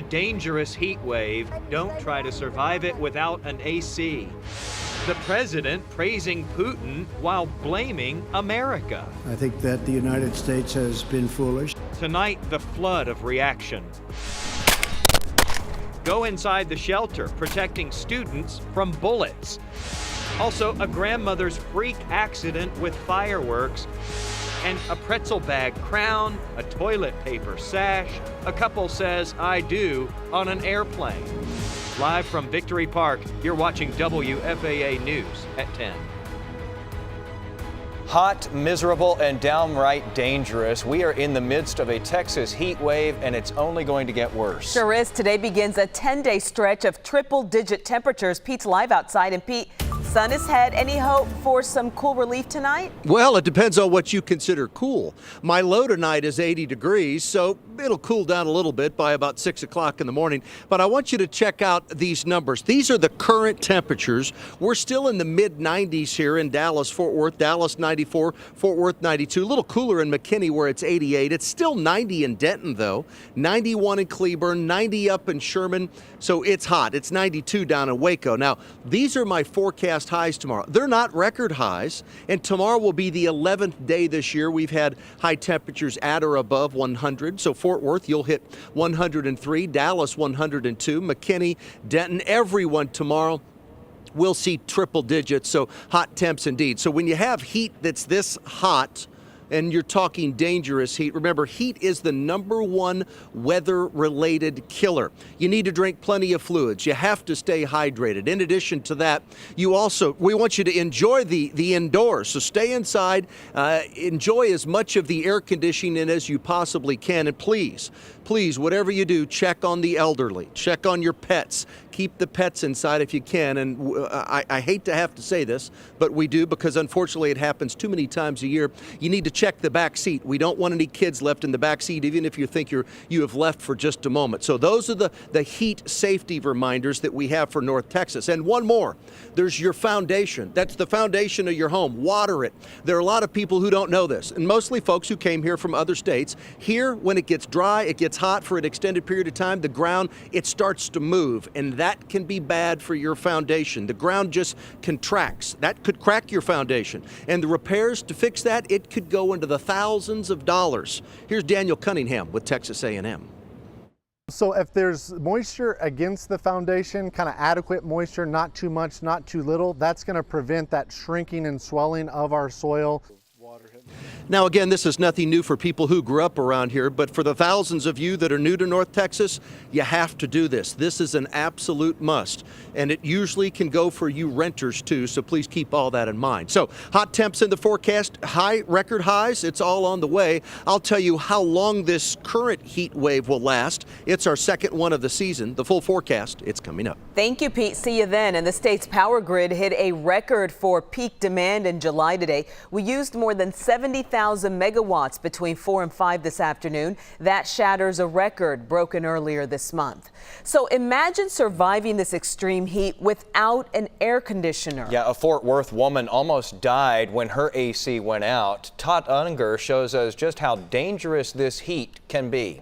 A dangerous heat wave. Don't try to survive it without an AC. The president praising Putin while blaming America. I think that the United States has been foolish. Tonight, the flood of reaction. Go inside the shelter, protecting students from bullets. Also, a grandmother's freak accident with fireworks, and a pretzel bag crown, a toilet paper sash. A couple says, "I do," on an airplane. Live from Victory Park, you're watching WFAA News at 10. Hot, miserable, and downright dangerous. We are in the midst of a Texas heat wave, and it's only going to get worse. Sure is. Today begins a 10-day stretch of triple-digit temperatures. Pete's live outside. And Pete, sun is ahead. Any hope for some cool relief tonight? Well, it depends on what you consider cool. My low tonight is 80 degrees, so it'll cool down a little bit by about 6 o'clock in the morning. But I want you to check out these numbers. These are the current temperatures. We're still in the mid-90s here in Dallas, Fort Worth. Dallas 94, Fort Worth 92. A little cooler in McKinney where it's 88. It's still 90 in Denton, though. 91 in Cleburne, 90 up in Sherman. So it's hot. It's 92 down in Waco. Now, these are my forecast highs tomorrow. They're not record highs, and tomorrow will be the 11th day this year we've had high temperatures at or above 100. So Fort Worth, you'll hit 103, Dallas 102, McKinney, Denton, everyone tomorrow will see triple digits, so hot temps indeed. So when you have heat that's this hot, and you're talking dangerous heat. Remember, heat is the #1 weather-related killer. You need to drink plenty of fluids. You have to stay hydrated. In addition to that, we want you to enjoy the indoors. So stay inside, enjoy as much of the air conditioning as you possibly can, and please, whatever you do, check on the elderly, check on your pets. Keep the pets inside if you can, and I hate to have to say this, but we do, because unfortunately it happens too many times a year. You need to check the back seat. We don't want any kids left in the back seat, even if you think you have left for just a moment. So those are the heat safety reminders that we have for North Texas. And one more, there's your foundation. That's the foundation of your home. Water it. There are a lot of people who don't know this, and mostly folks who came here from other states. Here, when it gets dry, it gets hot for an extended period of time, the ground, it starts to move, and that can be bad for your foundation. The ground just contracts. That could crack your foundation. And the repairs to fix that, it could go into the thousands of dollars. Here's Daniel Cunningham with Texas A&M. So if there's moisture against the foundation, kind of adequate moisture, not too much, not too little, that's going to prevent that shrinking and swelling of our soil. Now, again, this is nothing new for people who grew up around here, but for the thousands of you that are new to North Texas, you have to do this. This is an absolute must, and it usually can go for you renters too, so please keep all that in mind. So, hot temps in the forecast, record highs, it's all on the way. I'll tell you how long this current heat wave will last. It's our second one of the season. The full forecast, it's coming up. Thank you, Pete. See you then. And the state's power grid hit a record for peak demand in July today. We used more than 70,000 megawatts between 4 and 5 this afternoon. That shatters a record broken earlier this month. So imagine surviving this extreme heat without an air conditioner. Yeah, a Fort Worth woman almost died when her AC went out. Todd Unger shows us just how dangerous this heat can be.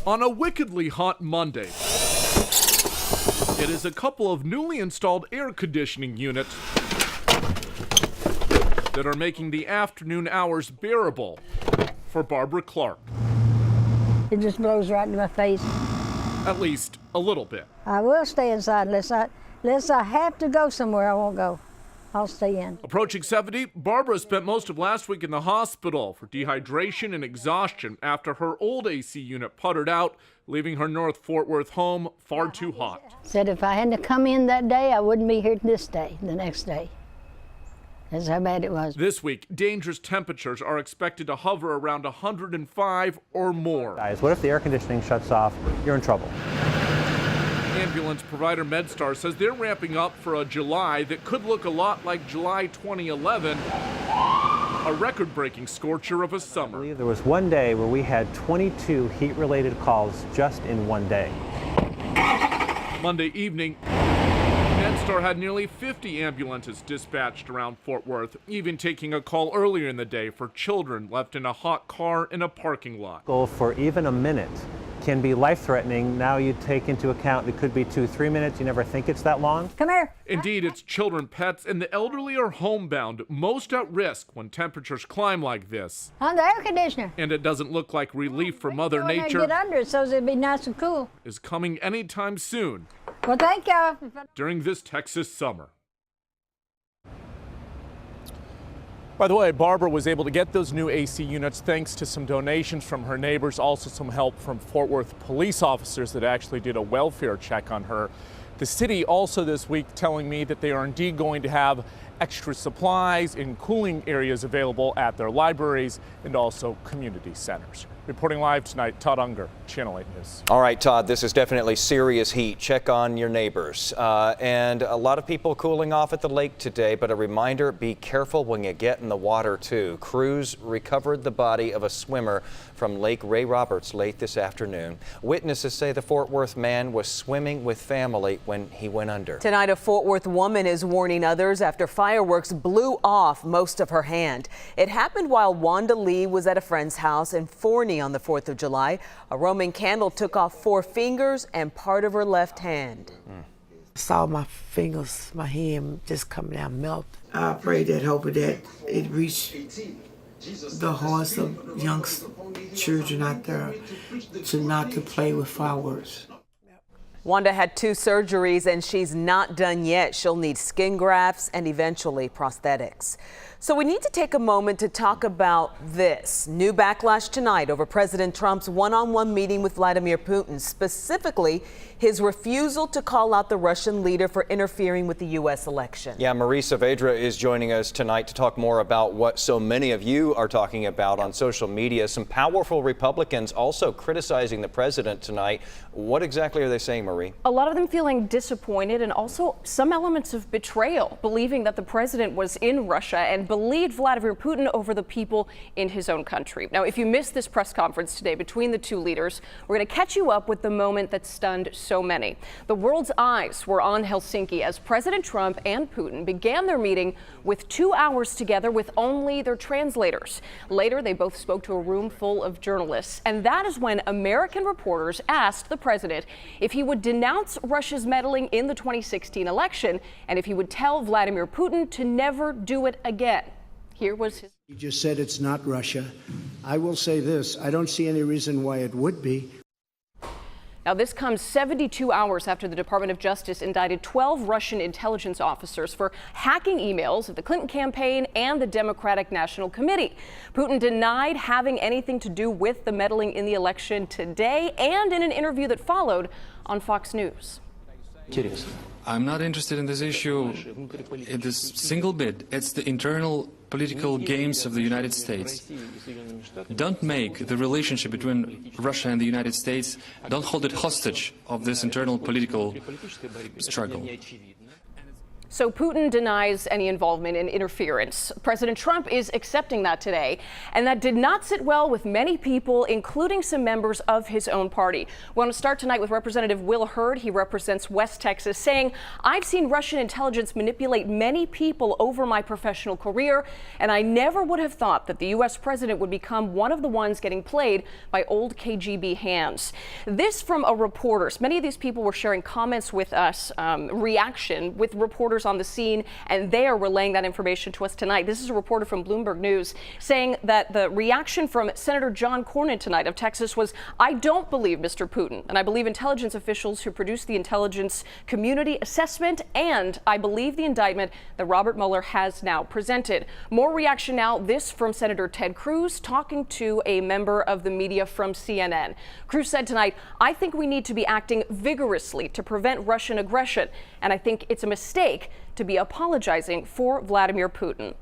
On a wickedly hot Monday, it is a couple of newly installed air conditioning units that are making the afternoon hours bearable for Barbara Clark. It just blows right into my face. At least a little bit. I will stay inside unless I have to go somewhere. I won't go. I'll stay in. Approaching 70, Barbara spent most of last week in the hospital for dehydration and exhaustion after her old AC unit puttered out, leaving her North Fort Worth home far too hot. Said if I hadn't come in that day, I wouldn't be here this day, the next day. That's how bad it was. This week, dangerous temperatures are expected to hover around 105 or more. Guys, what if the air conditioning shuts off? You're in trouble. Ambulance provider MedStar says they're ramping up for a July that could look a lot like July 2011, a record-breaking scorcher of a summer. I believe there was one day where we had 22 heat-related calls just in one day. Monday evening, MedStar had nearly 50 ambulances dispatched around Fort Worth, even taking a call earlier in the day for children left in a hot car in a parking lot. Goal for even a minute can be life-threatening. Now you take into account it could be 2-3 minutes. You never think it's that long. Come here. Indeed, it's children, pets, and the elderly are homebound, most at risk when temperatures climb like this. On the air conditioner. And it doesn't look like relief from Mother When I Nature get under it so it'd be nice and cool. is coming anytime soon Well, thank you. during this Texas summer. By the way, Barbara was able to get those new AC units thanks to some donations from her neighbors, also some help from Fort Worth police officers that actually did a welfare check on her. The city also this week telling me that they are indeed going to have extra supplies and cooling areas available at their libraries and also community centers. Reporting live tonight, Todd Unger, Channel 8 News. All right, Todd, this is definitely serious heat. Check on your neighbors. And a lot of people cooling off at the lake today, but a reminder, be careful when you get in the water, too. Crews recovered the body of a swimmer from Lake Ray Roberts late this afternoon. Witnesses say the Fort Worth man was swimming with family when he went under. Tonight, a Fort Worth woman is warning others after fireworks blew off most of her hand. It happened while Wanda Lee was at a friend's house in Forney on the 4th of July. A Roman candle took off 4 fingers and part of her left hand. Saw my fingers, my hand just come down, melt. I pray that, hoping that it reached the hearts of young children out there to not to play with fireworks. Wanda had 2 surgeries and she's not done yet. She'll need skin grafts and eventually prosthetics. So we need to take a moment to talk about this. New backlash tonight over President Trump's one-on-one meeting with Vladimir Putin, specifically his refusal to call out the Russian leader for interfering with the U.S. election. Yeah, Marie Saavedra is joining us tonight to talk more about what so many of you are talking about on social media. Some powerful Republicans also criticizing the president tonight. What exactly are they saying, Marie? A lot of them feeling disappointed and also some elements of betrayal, believing that the president was in Russia and believed Vladimir Putin over the people in his own country. Now, if you missed this press conference today between the 2 leaders, we're going to catch you up with the moment that stunned so many. The world's eyes were on Helsinki as President Trump and Putin began their meeting with 2 hours together with only their translators. Later, they both spoke to a room full of journalists, and that is when American reporters asked the president if he would denounce Russia's meddling in the 2016 election and if he would tell Vladimir Putin to never do it again. Here was his. You just said it's not Russia. I will say this, I don't see any reason why it would be. Now, this comes 72 hours after the Department of Justice indicted 12 Russian intelligence officers for hacking emails of the Clinton campaign and the Democratic National Committee. Putin denied having anything to do with the meddling in the election today and in an interview that followed on Fox News. I'm not interested in this issue in this single bit. It's the internal political games of the United States. Don't make the relationship between Russia and the United States, don't hold it hostage of this internal political struggle. So Putin denies any involvement in interference. President Trump is accepting that today, and that did not sit well with many people, including some members of his own party. We want to start tonight with Representative Will Hurd. He represents West Texas, saying, "I've seen Russian intelligence manipulate many people over my professional career, and I never would have thought that the U.S. president would become one of the ones getting played by old KGB hands." This from a reporter. Many of these people were sharing comments with us, reaction with reporters on the scene, and they are relaying that information to us tonight. This is a reporter from Bloomberg News saying that the reaction from Senator John Cornyn tonight of Texas was, "I don't believe Mr. Putin, and I believe intelligence officials who produced the intelligence community assessment, and I believe the indictment that Robert Mueller has now presented." More reaction now, this from Senator Ted Cruz talking to a member of the media from CNN. Cruz said tonight, "I think we need to be acting vigorously to prevent Russian aggression, and I think it's a mistake to be apologizing for Vladimir Putin."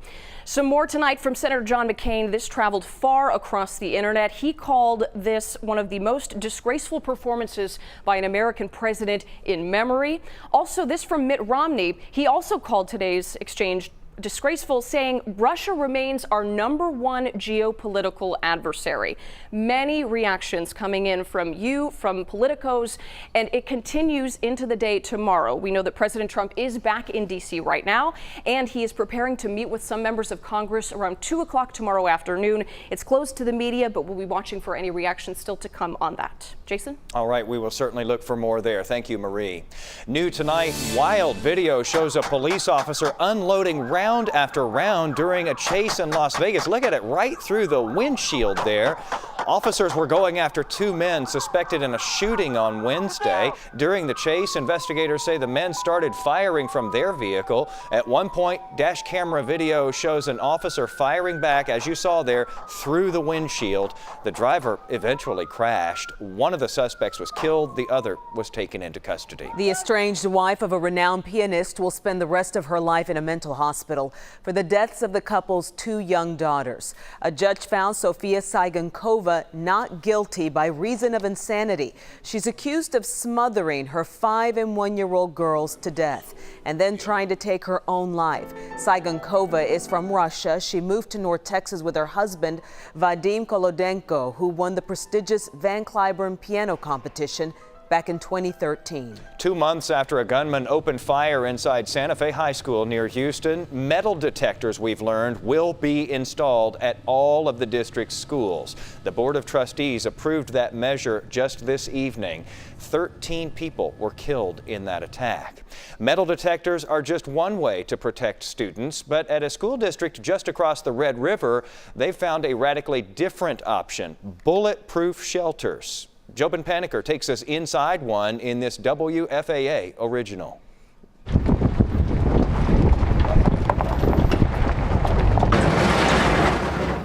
Some more tonight from Senator John McCain. This traveled far across the internet. He called this one of the most disgraceful performances by an American president in memory. Also, this from Mitt Romney. He also called today's exchange disgraceful, saying Russia remains our #1 geopolitical adversary. Many reactions coming in from you, from politicos, and it continues into the day tomorrow. We know that President Trump is back in D.C. right now, and he is preparing to meet with some members of Congress around 2 o'clock tomorrow afternoon. It's closed to the media, but we'll be watching for any reactions still to come on that. Jason? All right, we will certainly look for more there. Thank you, Marie. New tonight, wild video shows a police officer unloading round after round during a chase in Las Vegas. Look at it right through the windshield there. Officers were going after 2 men suspected in a shooting on Wednesday. During the chase, investigators say the men started firing from their vehicle. At one point, dash camera video shows an officer firing back, as you saw there, through the windshield. The driver eventually crashed. One of the suspects was killed. The other was taken into custody. The estranged wife of a renowned pianist will spend the rest of her life in a mental hospital for the deaths of the couple's 2 young daughters. A judge found Sofia Saigonkova not guilty by reason of insanity. She's accused of smothering her 5- and 1-year-old girls to death and then trying to take her own life. Saigonkova is from Russia. She moved to North Texas with her husband, Vadim Kolodenko, who won the prestigious Van Cliburn piano competition back in 2013. 2 months after a gunman opened fire inside Santa Fe High School near Houston, metal detectors, we've learned, will be installed at all of the district's schools. The Board of Trustees approved that measure just this evening. 13 people were killed in that attack. Metal detectors are just one way to protect students, but at a school district just across the Red River, they found a radically different option: bulletproof shelters. Jobin Paniker takes us inside one in this WFAA original.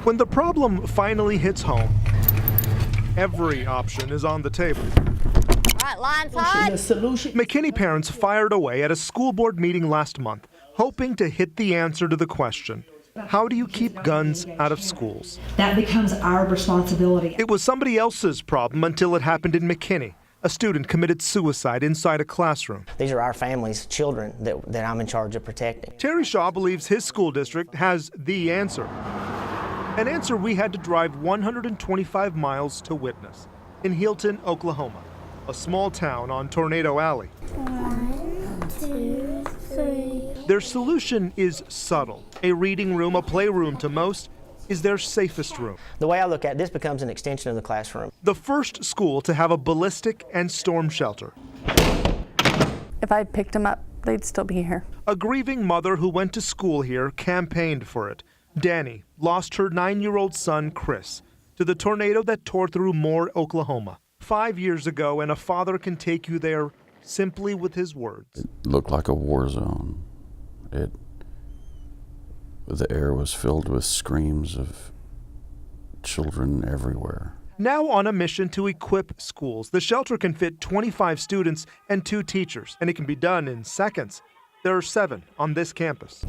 When the problem finally hits home, every option is on the table. All right, line side. McKinney parents fired away at a school board meeting last month, hoping to hit the answer to the question: how do you keep guns out of schools? That becomes our responsibility. It was somebody else's problem until it happened in McKinney. A student committed suicide inside a classroom. These are our families, children that I'm in charge of protecting. Terry Shaw believes his school district has the answer. An answer we had to drive 125 miles to witness in Hilton, Oklahoma, a small town on Tornado Alley. 1, 2, 3. Their solution is subtle. A reading room, a playroom to most, is their safest room. The way I look at it, this becomes an extension of the classroom. The first school to have a ballistic and storm shelter. If I picked them up, they'd still be here. A grieving mother who went to school here campaigned for it. Danny lost her 9-year-old son, Chris, to the tornado that tore through Moore, Oklahoma 5 years ago, and a father can take you there simply with his words. It looked like a war zone. The air was filled with screams of children everywhere. Now on a mission to equip schools, the shelter can fit 25 students and 2 teachers, and it can be done in seconds. There are 7 on this campus.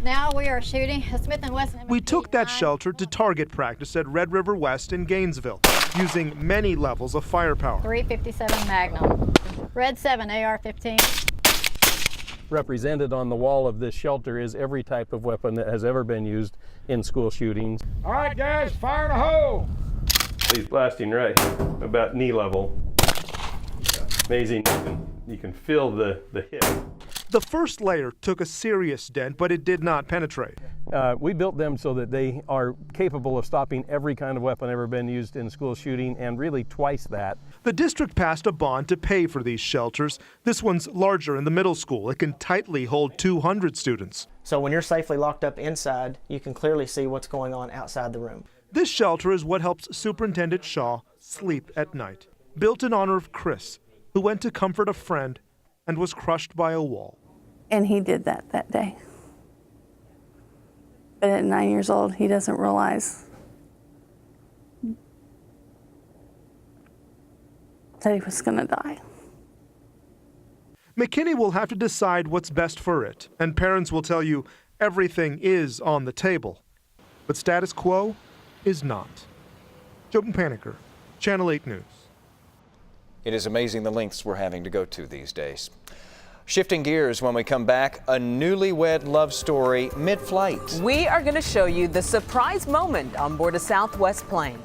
Now we are shooting a Smith & Wesson. We took that shelter to target practice at Red River West in Gainesville, using many levels of firepower. .357 Magnum. Red 7 AR-15. Represented on the wall of this shelter is every type of weapon that has ever been used in school shootings. All right, guys, fire in a hole. He's blasting right about knee level. Amazing, you can feel the hit. The first layer took a serious dent, but it did not penetrate. We built them so that they are capable of stopping every kind of weapon ever been used in school shooting, and really twice that. The district passed a bond to pay for these shelters. This one's larger in the middle school. It can tightly hold 200 students. So when you're safely locked up inside, you can clearly see what's going on outside the room. This shelter is what helps Superintendent Shaw sleep at night. Built in honor of Chris, who went to comfort a friend and was crushed by a wall. And he did that day. But at 9 years old, he doesn't realize that he was going to die. McKinney will have to decide what's best for it, and parents will tell you everything is on the table. But status quo is not. Jobin Paniker, Channel 8 News. It is amazing the lengths we're having to go to these days. Shifting gears when we come back, a newlywed love story mid-flight. We are going to show you the surprise moment on board a Southwest plane.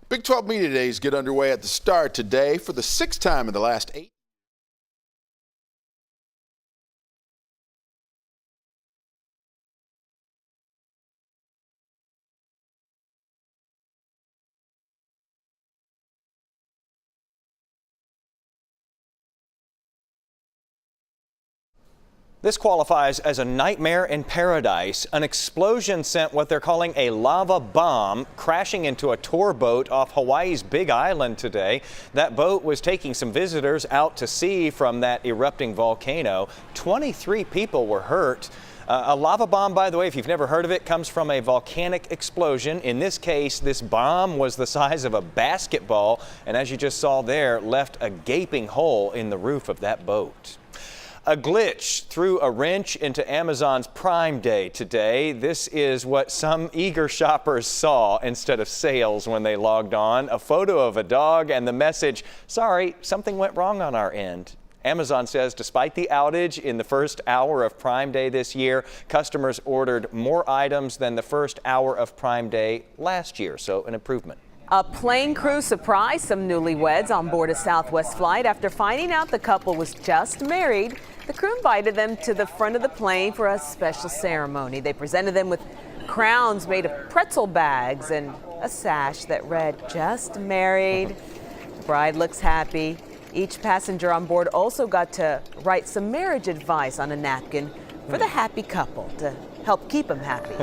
Big 12 Media Days get underway at the Star today for the 6th time in the last 8. This qualifies as a nightmare in paradise. An explosion sent what they're calling a lava bomb crashing into a tour boat off Hawaii's Big Island today. That boat was taking some visitors out to sea from that erupting volcano. 23 people were hurt. A lava bomb, by the way, if you've never heard of it, comes from a volcanic explosion. In this case, this bomb was the size of a basketball, and as you just saw there, left a gaping hole in the roof of that boat. A glitch threw a wrench into Amazon's Prime Day today. This is what some eager shoppers saw instead of sales when they logged on. A photo of a dog and the message, "Sorry, something went wrong on our end." Amazon says despite the outage in the first hour of Prime Day this year, customers ordered more items than the first hour of Prime Day last year, so an improvement. A plane crew surprised some newlyweds on board a Southwest flight after finding out the couple was just married. The crew invited them to the front of the plane for a special ceremony. They presented them with crowns made of pretzel bags and a sash that read, "Just married." The bride looks happy. Each passenger on board also got to write some marriage advice on a napkin for the happy couple to help keep them happy.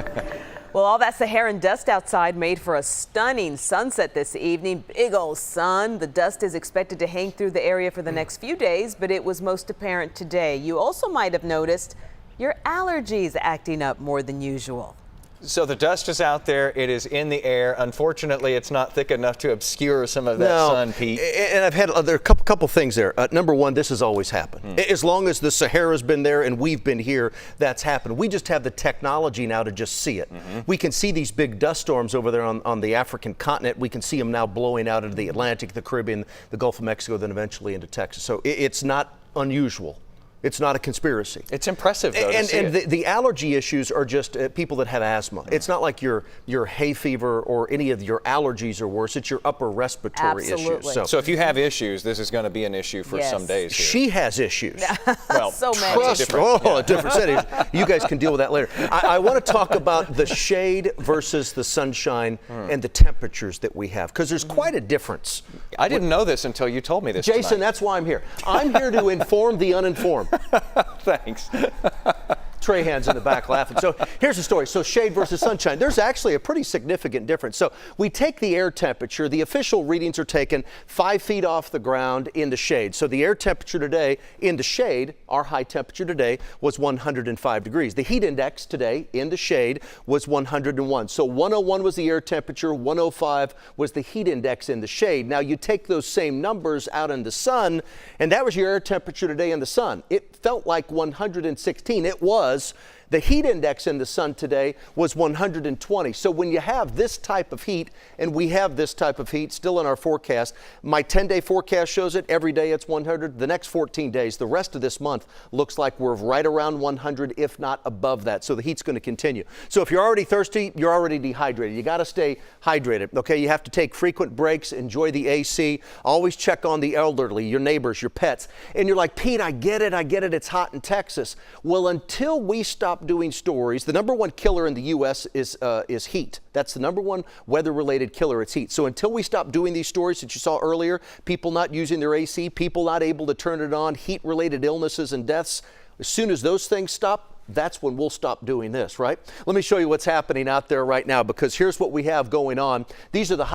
Well, all that Saharan dust outside made for a stunning sunset this evening. Big old sun. The dust is expected to hang through the area for the next few days, but it was most apparent today. You also might have noticed your allergies acting up more than usual. So the dust is out there. It is in the air. Unfortunately, it's not thick enough to obscure some of that sun, Pete. And I've had there are a couple things there. Number one, this has always happened. As long as the Sahara's been there and we've been here, that's happened. We just have the technology now to just see it. We can see these big dust storms over there on the African continent. We can see them now blowing out into the Atlantic, the Caribbean, the Gulf of Mexico, then eventually into Texas. So it's not unusual. It's not a conspiracy. It's impressive, though, and to see it. The allergy issues are just people that have asthma. It's not like your hay fever or any of your allergies are worse. It's your upper respiratory issues. So if you have issues, this is going to be an issue for some days here. She has issues. Well, so many. A different setting. You guys can deal with that later. I want to talk about the shade versus the sunshine and the temperatures that we have, because there's quite a difference. I didn't know this until you told me this Jason, tonight. that's why I'm here. I'm here to inform the uninformed. Thanks. Trahan's in the back laughing. So here's the story. So shade versus sunshine. There's actually a pretty significant difference. So we take the air temperature. The official readings are taken 5 feet off the ground in the shade. So the air temperature today in the shade, our high temperature today was 105 degrees. The heat index today in the shade was 101. So 101 was the air temperature, 105 was the heat index in the shade. Now you take those same numbers out in the sun, and that was your air temperature today in the sun. It felt like 116. It was. The heat index in the sun today was 120. So when you have this type of heat, and we have this type of heat still in our forecast, my 10-day forecast shows it. Every day it's 100. The next 14 days, the rest of this month, looks like we're right around 100, if not above that. So the heat's going to continue. So if you're already thirsty, you're already dehydrated. You got to stay hydrated. Okay, you have to take frequent breaks, enjoy the AC, always check on the elderly, your neighbors, your pets. And you're like, Pete, I get it, it's hot in Texas. Well, until we stop doing stories, the number one killer in the U.S. is heat. That's the number one weather-related killer. It's heat. So until we stop doing these stories that you saw earlier, people not using their AC, people not able to turn it on, heat-related illnesses and deaths, as soon as those things stop, that's when we'll stop doing this, right? Let me show you what's happening out there right now, because here's what we have going on. These are the